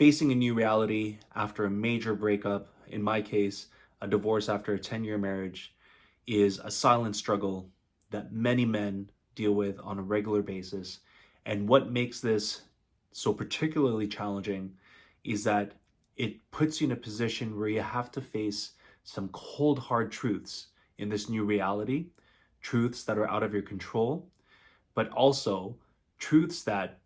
Facing a new reality after a major breakup, in my case, a divorce after a 10-year marriage, is a silent struggle that many men deal with on a regular basis. And what makes this so particularly challenging is that it puts you in a position where you have to face some cold, hard truths in this new reality, truths that are out of your control, but also truths that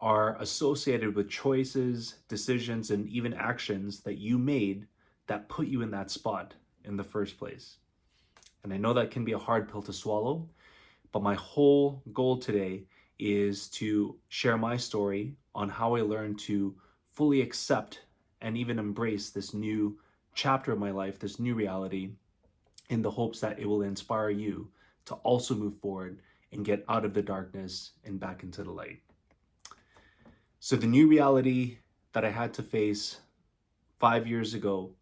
are associated with choices, decisions, and even actions that you made that put you in that spot in the first place. And I know that can be a hard pill to swallow, but my whole goal today is to share my story on how I learned to fully accept and even embrace this new chapter of my life, this new reality, in the hopes that it will inspire you to also move forward and get out of the darkness and back into the light. So the new reality that I had to face 5 years ago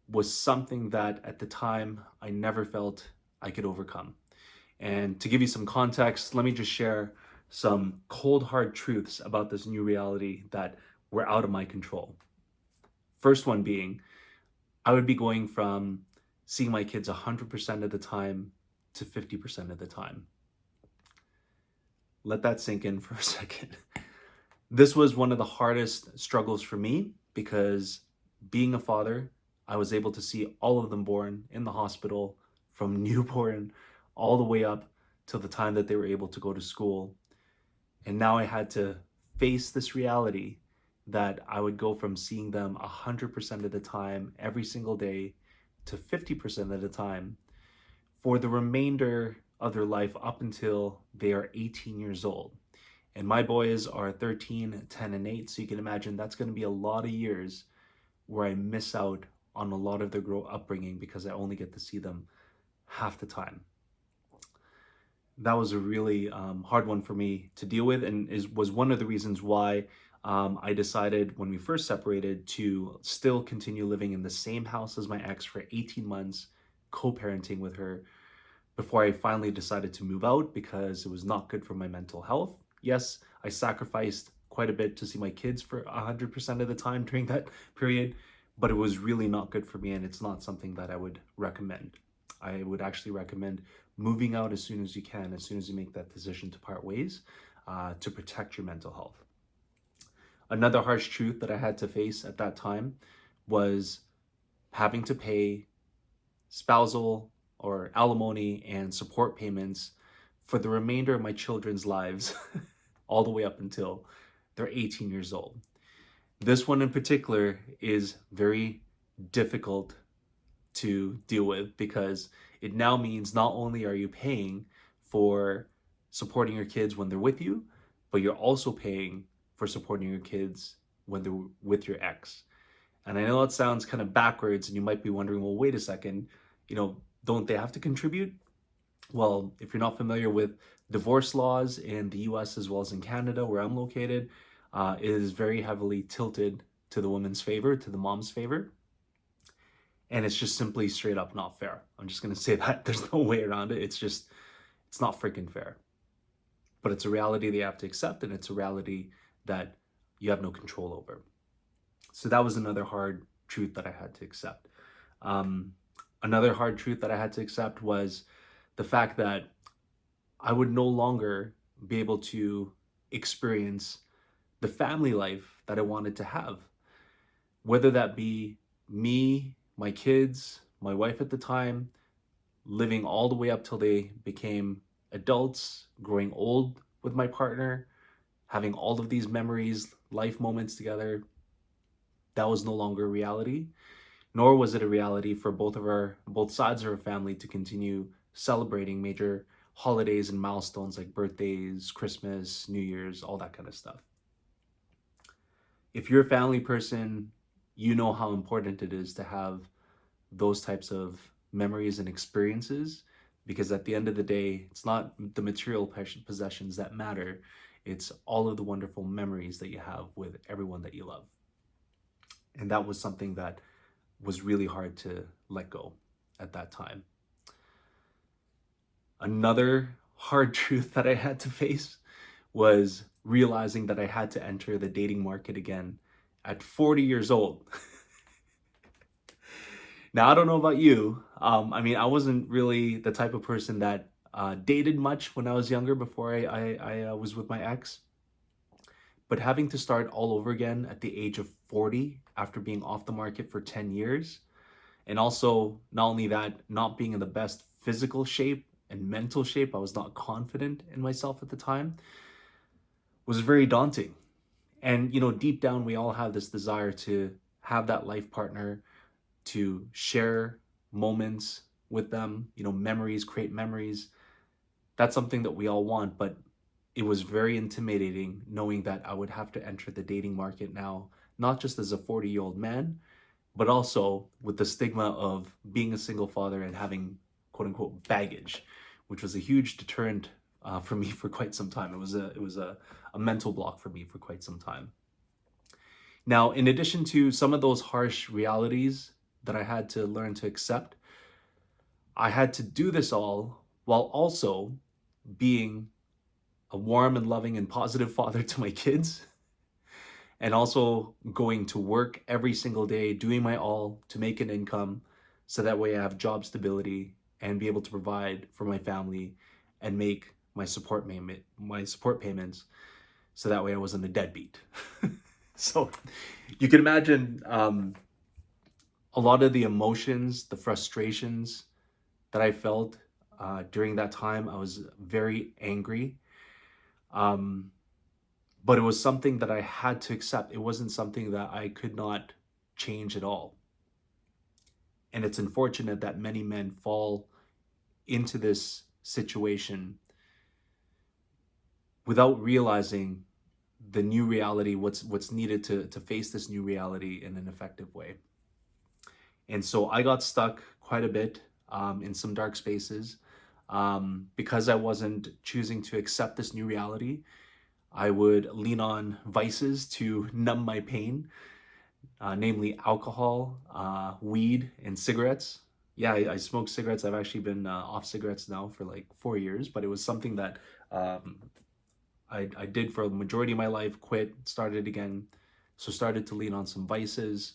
was something that at the time I never felt I could overcome. And to give you some context, let me just share some cold hard truths about this new reality that were out of my control. First one being, I would be going from seeing my kids 100% of the time to 50% of the time. Let that sink in for a second. This was one of the hardest struggles for me because being a father, I was able to see all of them born in the hospital from newborn all the way up till the time that they were able to go to school. And now I had to face this reality that I would go from seeing them 100% of the time every single day to 50% of the time for the remainder of their life up until they are 18 years old. And my boys are 13, 10, and 8, so you can imagine that's going to be a lot of years where I miss out on a lot of their upbringing because I only get to see them half the time. That was a really hard one for me to deal with, and was one of the reasons why I decided when we first separated to still continue living in the same house as my ex for 18 months, co-parenting with her, before I finally decided to move out because it was not good for my mental health. Yes, I sacrificed quite a bit to see my kids for 100% of the time during that period, but it was really not good for me, and it's not something that I would recommend. I would actually recommend moving out as soon as you can, as soon as you make that decision to part ways, to protect your mental health. Another harsh truth that I had to face at that time was having to pay spousal or alimony and support payments for the remainder of my children's lives, all the way up until they're 18 years old. This one in particular is very difficult to deal with because it now means not only are you paying for supporting your kids when they're with you, but you're also paying for supporting your kids when they're with your ex. And I know it sounds kind of backwards and you might be wondering, well, wait a second, don't they have to contribute? Well, if you're not familiar with divorce laws in the US as well as in Canada, where I'm located, it is very heavily tilted to the woman's favor, to the mom's favor. And it's just simply straight up not fair. I'm just going to say that. There's no way around it. It's not freaking fair. But it's a reality they have to accept, and it's a reality that you have no control over. So that was another hard truth that I had to accept. Another hard truth that I had to accept was the fact that I would no longer be able to experience the family life that I wanted to have. Whether that be me, my kids, my wife at the time, living all the way up till they became adults, growing old with my partner, having all of these memories, life moments together, that was no longer a reality. Nor was it a reality for both sides of our family to continue celebrating major holidays and milestones like birthdays, Christmas, New Year's, all that kind of stuff. If you're a family person, you know how important it is to have those types of memories and experiences, because at the end of the day, it's not the material possessions that matter. It's all of the wonderful memories that you have with everyone that you love. And that was something that was really hard to let go at that time. Another hard truth that I had to face was realizing that I had to enter the dating market again at 40 years old. Now, I don't know about you. I mean, I wasn't really the type of person that dated much when I was younger before I was with my ex. But having to start all over again at the age of 40 after being off the market for 10 years, and also not only that, not being in the best physical shape and mental shape, I was not confident in myself at the time, was very daunting. And, deep down, we all have this desire to have that life partner, to share moments with them, memories, create memories. That's something that we all want, but it was very intimidating knowing that I would have to enter the dating market now, not just as a 40-year-old man, but also with the stigma of being a single father and having quote unquote baggage, which was a huge deterrent for me for quite some time. It was a mental block for me for quite some time. Now, in addition to some of those harsh realities that I had to learn to accept, I had to do this all while also being a warm and loving and positive father to my kids, and also going to work every single day, doing my all to make an income so that way I have job stability and be able to provide for my family and make my support payments so that way I wasn't a deadbeat. So you can imagine a lot of the emotions, the frustrations that I felt during that time. I was very angry. Um, but it was something that I had to accept. It wasn't something that I could not change at all. And it's unfortunate that many men fall into this situation without realizing the new reality, what's needed to face this new reality in an effective way. And so I got stuck quite a bit in some dark spaces because I wasn't choosing to accept this new reality. I would lean on vices to numb my pain, namely alcohol, weed, and cigarettes. Yeah, I smoke cigarettes. I've actually been off cigarettes now for like 4 years, but it was something that um, I did for the majority of my life, quit, started again. So started to lean on some vices.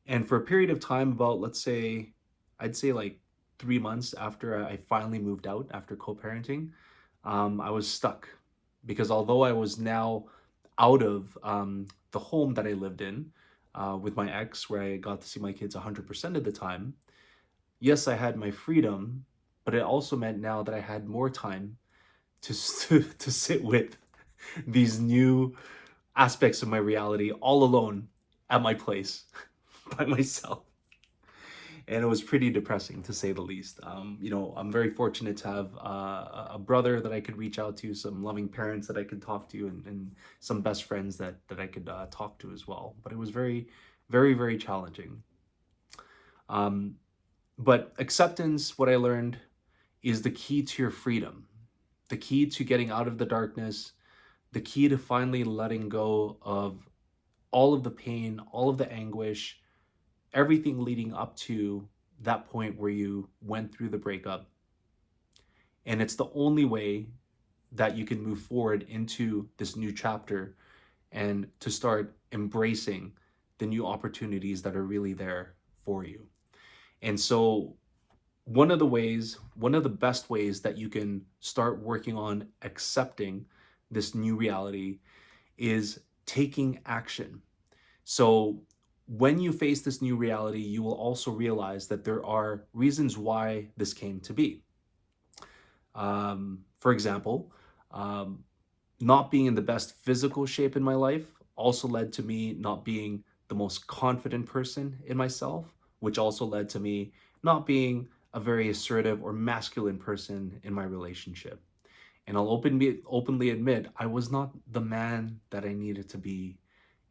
And for a period of time, about, let's say, I'd say like 3 months after I finally moved out after co-parenting, I was stuck because although I was now out of the home that I lived in with my ex, where I got to see my kids 100% of the time, yes, I had my freedom, but it also meant now that I had more time to to sit with these new aspects of my reality all alone at my place by myself. And it was pretty depressing to say the least. I'm very fortunate to have a brother that I could reach out to, some loving parents that I could talk to, and some best friends that I could talk to as well. But it was very, very, very challenging. Um, but acceptance, what I learned, is the key to your freedom, the key to getting out of the darkness, the key to finally letting go of all of the pain, all of the anguish, everything leading up to that point where you went through the breakup. And it's the only way that you can move forward into this new chapter and to start embracing the new opportunities that are really there for you. And so, one of the best ways that you can start working on accepting this new reality is taking action. So, when you face this new reality, you will also realize that there are reasons why this came to be. For example, um, not being in the best physical shape in my life also led to me not being the most confident person in myself, which also led to me not being a very assertive or masculine person in my relationship. And I'll openly admit I was not the man that I needed to be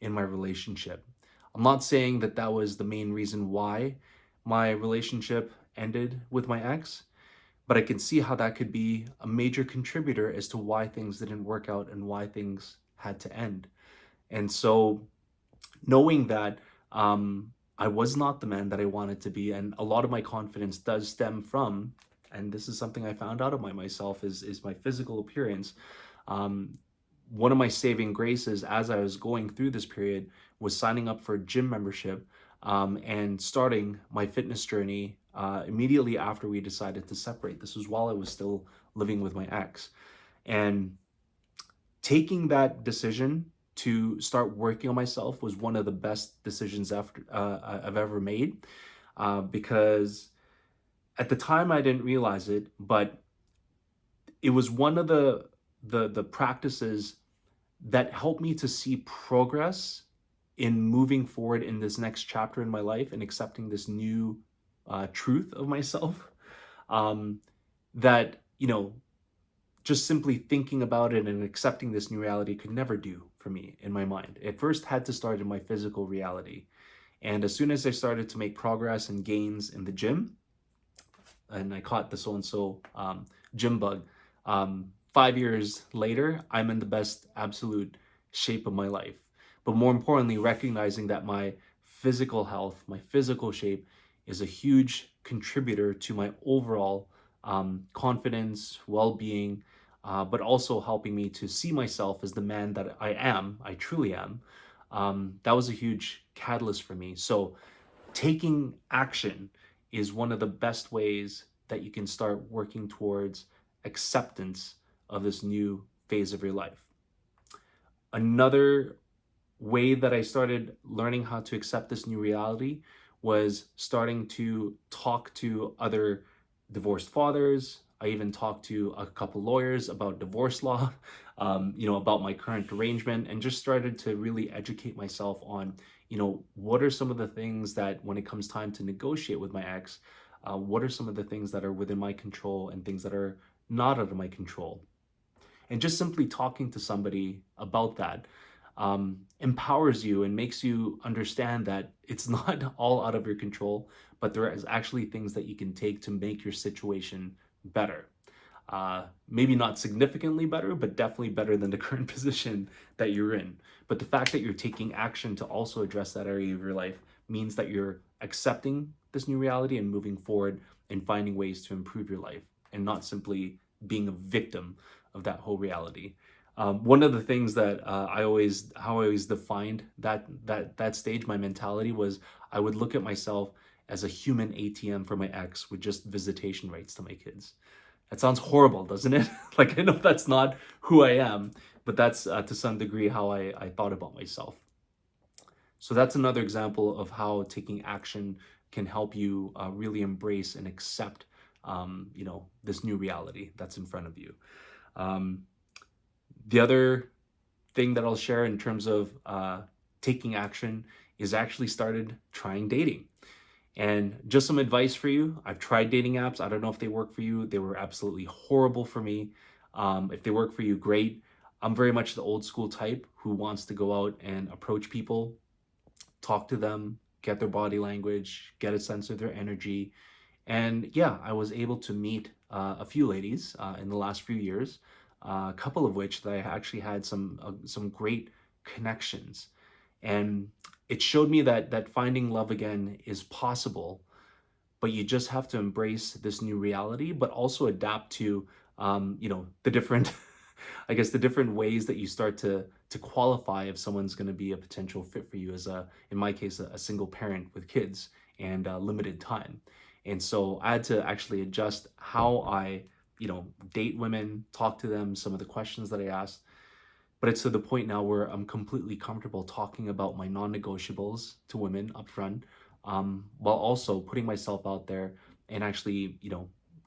in my relationship. I'm not saying that that was the main reason why my relationship ended with my ex, but I can see how that could be a major contributor as to why things didn't work out and why things had to end. And so, knowing that I was not the man that I wanted to be, and a lot of my confidence does stem from, and this is something I found out about myself, is my physical appearance. Um, one of my saving graces as I was going through this period was signing up for a gym membership, and starting my fitness journey immediately after we decided to separate. This was while I was still living with my ex. And taking that decision to start working on myself was one of the best decisions I've ever made, because at the time I didn't realize it, but it was one of the practices that helped me to see progress in moving forward in this next chapter in my life and accepting this new truth of myself. Um, that, just simply thinking about it and accepting this new reality could never do for me in my mind. It first had to start in my physical reality. And as soon as I started to make progress and gains in the gym, and I caught the so and so gym bug. 5 years later, I'm in the best absolute shape of my life. But more importantly, recognizing that my physical health, my physical shape, is a huge contributor to my overall confidence, well being, but also helping me to see myself as the man that I truly am. That was a huge catalyst for me. So, taking action is one of the best ways that you can start working towards acceptance of this new phase of your life. Another way that I started learning how to accept this new reality was starting to talk to other divorced fathers. I even talked to a couple lawyers about divorce law, about my current arrangement, and just started to really educate myself on, what are some of the things that when it comes time to negotiate with my ex, what are some of the things that are within my control and things that are not out of my control. And just simply talking to somebody about that empowers you and makes you understand that it's not all out of your control, but there is actually things that you can take to make your situation better. Maybe not significantly better, but definitely better than the current position that you're in. But the fact that you're taking action to also address that area of your life means that you're accepting this new reality and moving forward and finding ways to improve your life and not simply being a victim of that whole reality. One of the things that how I always defined that stage, my mentality was I would look at myself as a human ATM for my ex with just visitation rights to my kids. That sounds horrible, doesn't it? Like, I know that's not who I am, but that's to some degree how I thought about myself. So that's another example of how taking action can help you really embrace and accept, this new reality that's in front of you. Um, the other thing that I'll share in terms of taking action is actually started trying dating. And just some advice for you. I've tried dating apps. I don't know if they work for you. They were absolutely horrible for me. If they work for you, great. I'm very much the old school type who wants to go out and approach people, talk to them, get their body language, get a sense of their energy. And yeah, I was able to meet a few ladies in the last few years, a couple of which that I actually had some great connections. And it showed me that finding love again is possible, but you just have to embrace this new reality, but also adapt to the different I guess the different ways that you start to qualify if someone's going to be a potential fit for you as in my case, a single parent with kids and limited time. And so I had to actually adjust how I, date women, talk to them, some of the questions that I asked. But it's to the point now where I'm completely comfortable talking about my non-negotiables to women up front, while also putting myself out there and actually,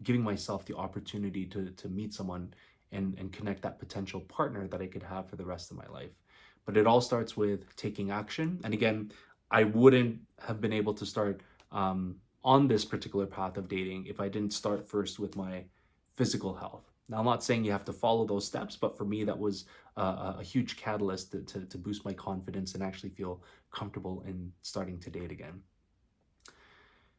giving myself the opportunity to meet someone and connect that potential partner that I could have for the rest of my life. But it all starts with taking action. And again, I wouldn't have been able to start on this particular path of dating if I didn't start first with my physical health. Now, I'm not saying you have to follow those steps, but for me, that was a huge catalyst to boost my confidence and actually feel comfortable in starting to date again.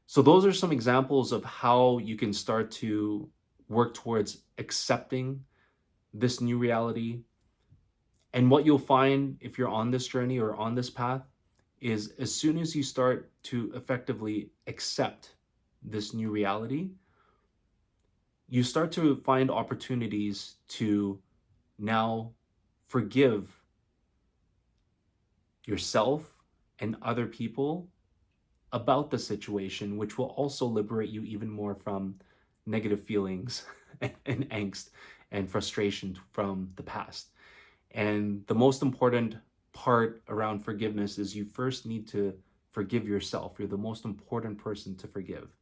So, those are some examples of how you can start to work towards accepting this new reality. And what you'll find if you're on this journey or on this path is as soon as you start to effectively accept this new reality, you start to find opportunities to now forgive yourself and other people about the situation, which will also liberate you even more from negative feelings and angst and frustration from the past. And the most important part around forgiveness is you first need to forgive yourself. You're the most important person to forgive,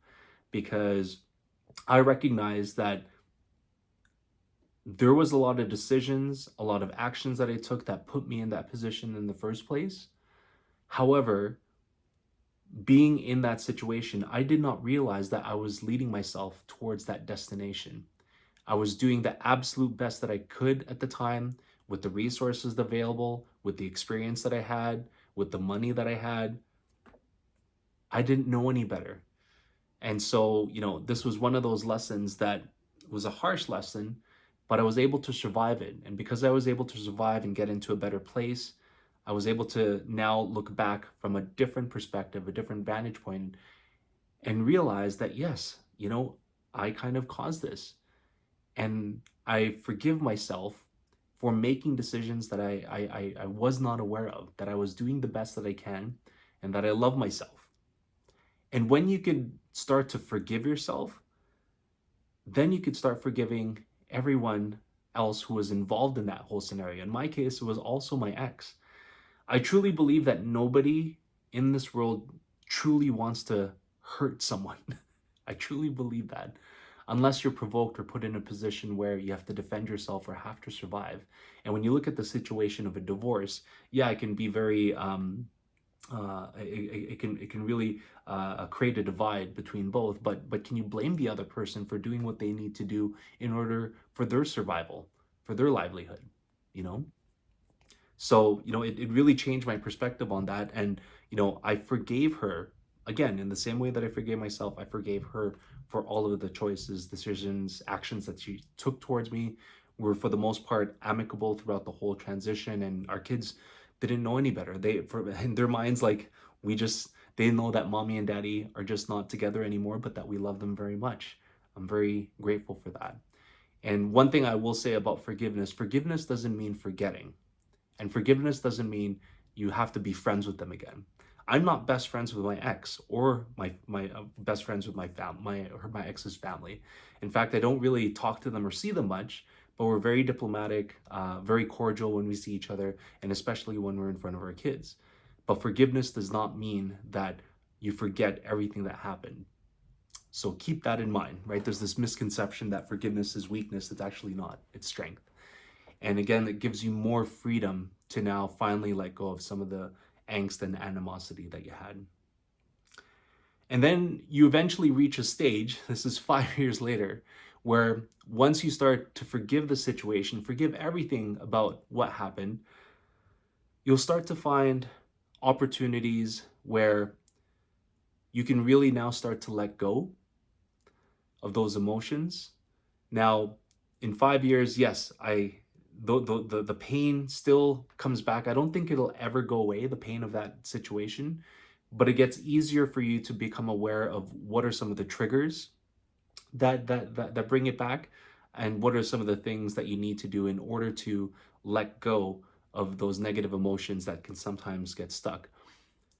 because I recognize that there was a lot of decisions, a lot of actions that I took that put me in that position in the first place. However, being in that situation, I did not realize that I was leading myself towards that destination. I was doing the absolute best that I could at the time with the resources available, with the experience that I had, with the money that I had. I didn't know any better. And so, this was one of those lessons that was a harsh lesson, but I was able to survive it. And because I was able to survive and get into a better place, I was able to now look back from a different perspective, a different vantage point, and realize that, yes, I kind of caused this. And I forgive myself for making decisions that I was not aware of, that I was doing the best that I can, and that I love myself. And when you could start to forgive yourself, then you could start forgiving everyone else who was involved in that whole scenario. In my case, it was also my ex. I truly believe that nobody in this world truly wants to hurt someone. I truly believe that. Unless you're provoked or put in a position where you have to defend yourself or have to survive. And when you look at the situation of a divorce, yeah, it can be very it can really create a divide between both. But can you blame the other person for doing what they need to do in order for their survival, for their livelihood? You know. So it really changed my perspective on that, and I forgave her again in the same way that I forgave myself. I forgave her for all of the choices, decisions, actions that she took towards me. Were for the most part amicable throughout the whole transition, and our kids didn't know any better. In their minds, like, they know that mommy and daddy are just not together anymore, but that we love them very much. I'm very grateful for that. And one thing I will say about forgiveness doesn't mean forgetting. And forgiveness doesn't mean you have to be friends with them again. I'm not best friends with my ex, or my best friends with my ex's family. In fact, I don't really talk to them or see them much, but we're very diplomatic, very cordial when we see each other, and especially when we're in front of our kids. But forgiveness does not mean that you forget everything that happened. So keep that in mind, right? There's this misconception that forgiveness is weakness. It's actually not. It's strength. And again, it gives you more freedom to now finally let go of some of the angst and animosity that you had. And then you eventually reach a stage, this is 5 years later, where once you start to forgive the situation, forgive everything about what happened, you'll start to find opportunities where you can really now start to let go of those emotions. Now, in 5 years, yes, the pain still comes back. I don't think it'll ever go away, the pain of that situation, but it gets easier for you to become aware of what are some of the triggers that bring it back, and what are some of the things that you need to do in order to let go of those negative emotions that can sometimes get stuck.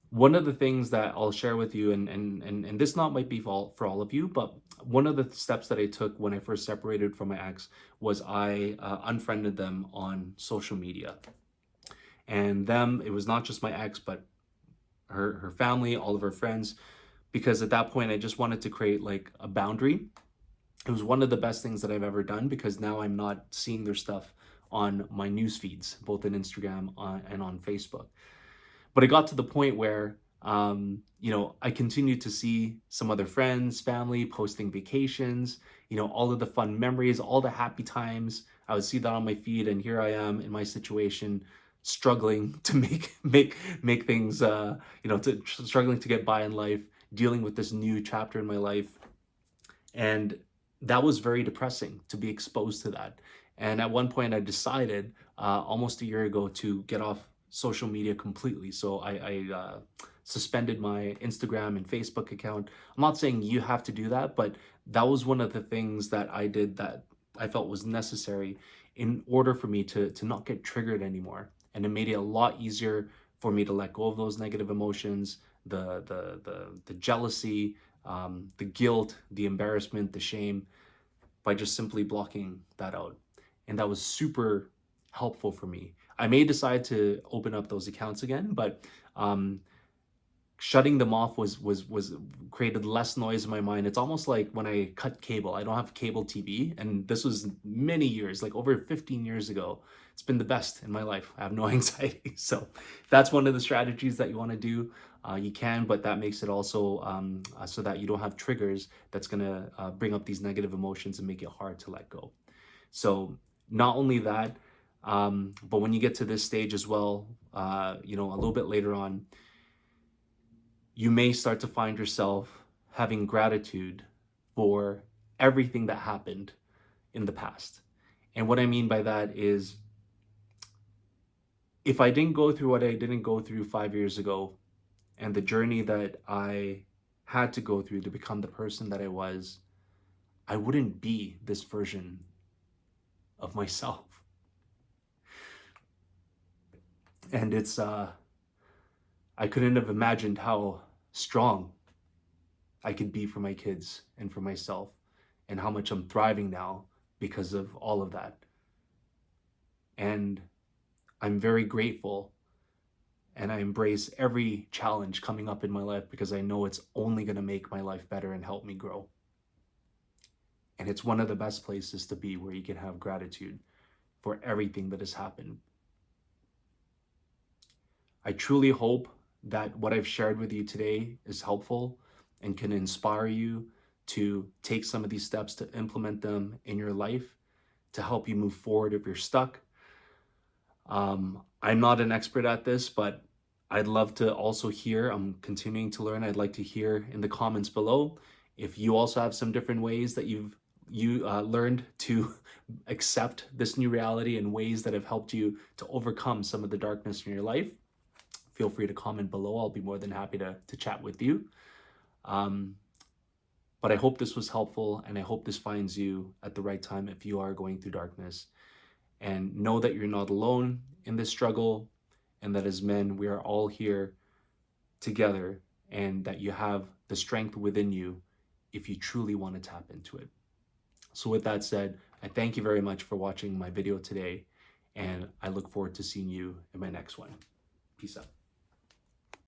One of the things that I'll share with you, and this not might be for all of you, but one of the steps that I took when I first separated from my ex was I unfriended them on social media. And it was not just my ex, but her family, all of her friends, because at that point I just wanted to create like a boundary. It was one of the best things that I've ever done, because now I'm not seeing their stuff on my news feeds, both in Instagram and on Facebook. But it got to the point where, I continued to see some other friends, family posting vacations, all of the fun memories, all the happy times. I would see that on my feed, and here I am in my situation, struggling to make things, struggling to get by in life, dealing with this new chapter in my life. And that was very depressing to be exposed to that. And at one point, I decided almost a year ago to get off social media completely. So I suspended my Instagram and Facebook account. I'm not saying you have to do that, but that was one of the things that I did that I felt was necessary in order for me to not get triggered anymore. And it made it a lot easier for me to let go of those negative emotions, the jealousy, the guilt, the embarrassment, the shame, by just simply blocking that out. And that was super helpful for me. I may decide to open up those accounts again, but um, shutting them off was created less noise in my mind. It's almost like when I cut cable. I don't have cable TV, and this was many years, like over 15 years ago. It's been the best in my life. I have no anxiety. So that's one of the strategies that you want to do. You can, but that makes it also so that you don't have triggers that's gonna bring up these negative emotions and make it hard to let go. So not only that, but when you get to this stage as well, a little bit later on, you may start to find yourself having gratitude for everything that happened in the past. And what I mean by that is, if I didn't go through what I didn't go through 5 years ago, and the journey that I had to go through to become the person that I was, I wouldn't be this version of myself. And I couldn't have imagined how strong I could be for my kids and for myself, and how much I'm thriving now because of all of that. And I'm very grateful, and I embrace every challenge coming up in my life because I know it's only going to make my life better and help me grow. And it's one of the best places to be, where you can have gratitude for everything that has happened. I truly hope that what I've shared with you today is helpful and can inspire you to take some of these steps to implement them in your life to help you move forward if you're stuck. I'm not an expert at this, but I'd love to also hear. I'm continuing to learn. I'd like to hear in the comments below if you also have some different ways that you learned to accept this new reality, and ways that have helped you to overcome some of the darkness in your life. Feel free to comment below. I'll be more than happy to chat with you. But I hope this was helpful, and I hope this finds you at the right time if you are going through darkness. And know that you're not alone in this struggle, and that as men, we are all here together, and that you have the strength within you if you truly want to tap into it. So with that said, I thank you very much for watching my video today, and I look forward to seeing you in my next one. Peace out.